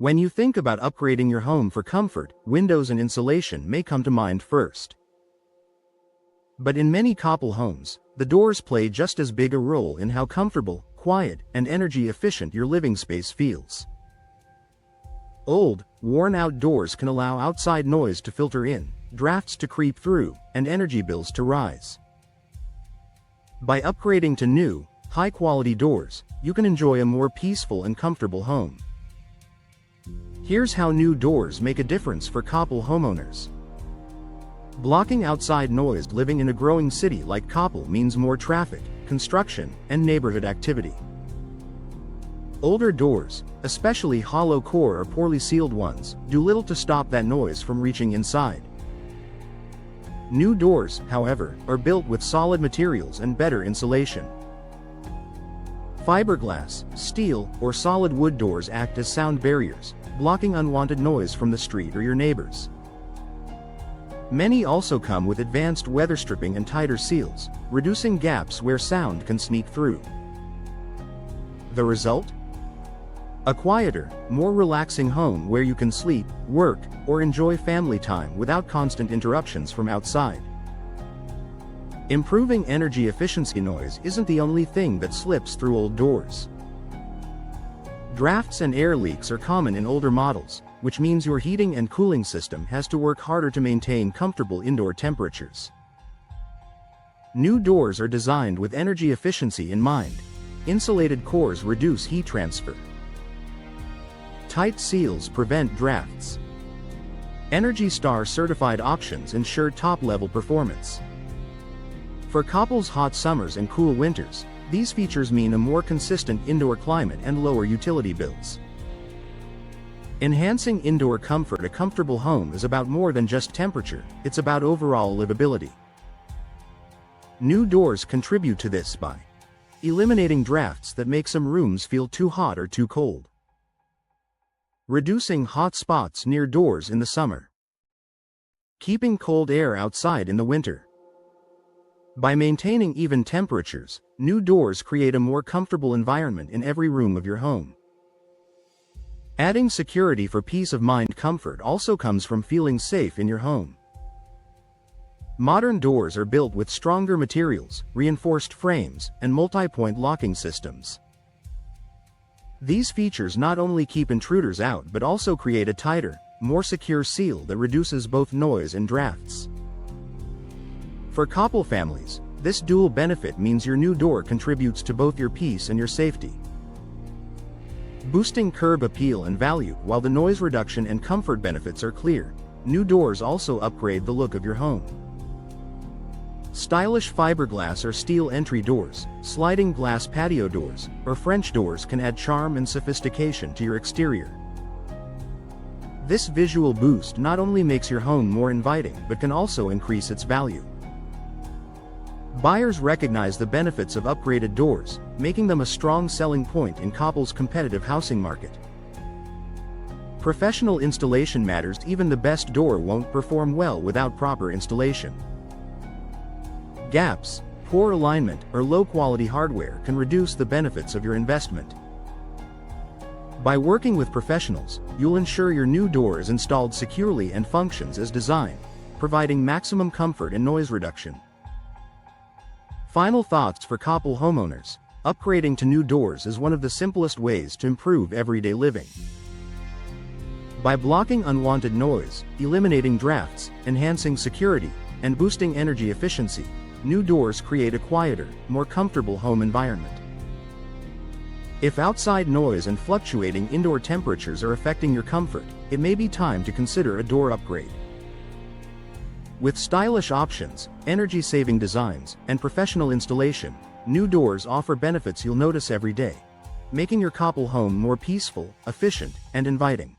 When you think about upgrading your home for comfort, windows and insulation may come to mind first. But in many Coppell homes, the doors play just as big a role in how comfortable, quiet, and energy efficient your living space feels. Old, worn-out doors can allow outside noise to filter in, drafts to creep through, and energy bills to rise. By upgrading to new, high-quality doors, you can enjoy a more peaceful and comfortable home. Here's how new doors make a difference for Coppell homeowners. Blocking outside noise. Living in a growing city like Coppell means more traffic, construction, and neighborhood activity. Older doors, especially hollow core or poorly sealed ones, do little to stop that noise from reaching inside. New doors, however, are built with solid materials and better insulation. Fiberglass, steel, or solid wood doors act as sound barriers, blocking unwanted noise from the street or your neighbors. Many also come with advanced weather stripping and tighter seals, reducing gaps where sound can sneak through. The result? A quieter, more relaxing home where you can sleep, work, or enjoy family time without constant interruptions from outside. Improving energy efficiency. Noise isn't the only thing that slips through old doors. Drafts and air leaks are common in older models, which means your heating and cooling system has to work harder to maintain comfortable indoor temperatures. New doors are designed with energy efficiency in mind. Insulated cores reduce heat transfer. Tight seals prevent drafts. Energy Star certified options ensure top-level performance. For Coppell's hot summers and cool winters, these features mean a more consistent indoor climate and lower utility bills. Enhancing indoor comfort. A comfortable home is about more than just temperature, it's about overall livability. New doors contribute to this by eliminating drafts that make some rooms feel too hot or too cold, reducing hot spots near doors in the summer, keeping cold air outside in the winter. By maintaining even temperatures, new doors create a more comfortable environment in every room of your home. Adding security for peace of mind. Comfort also comes from feeling safe in your home. Modern doors are built with stronger materials, reinforced frames, and multi-point locking systems. These features not only keep intruders out but also create a tighter, more secure seal that reduces both noise and drafts. For Coppell families, this dual benefit means your new door contributes to both your peace and your safety. Boosting curb appeal and value. While the noise reduction and comfort benefits are clear, new doors also upgrade the look of your home. Stylish fiberglass or steel entry doors, sliding glass patio doors, or French doors can add charm and sophistication to your exterior. This visual boost not only makes your home more inviting but can also increase its value. Buyers recognize the benefits of upgraded doors, making them a strong selling point in Coppell's competitive housing market. Professional installation matters. Even the best door won't perform well without proper installation. Gaps, poor alignment, or low-quality hardware can reduce the benefits of your investment. By working with professionals, you'll ensure your new door is installed securely and functions as designed, providing maximum comfort and noise reduction. Final thoughts for Coppell homeowners. Upgrading to new doors is one of the simplest ways to improve everyday living. By blocking unwanted noise, eliminating drafts, enhancing security, and boosting energy efficiency, new doors create a quieter, more comfortable home environment. If outside noise and fluctuating indoor temperatures are affecting your comfort, it may be time to consider a door upgrade. With stylish options, energy-saving designs, and professional installation, new doors offer benefits you'll notice every day, making your Coppell home more peaceful, efficient, and inviting.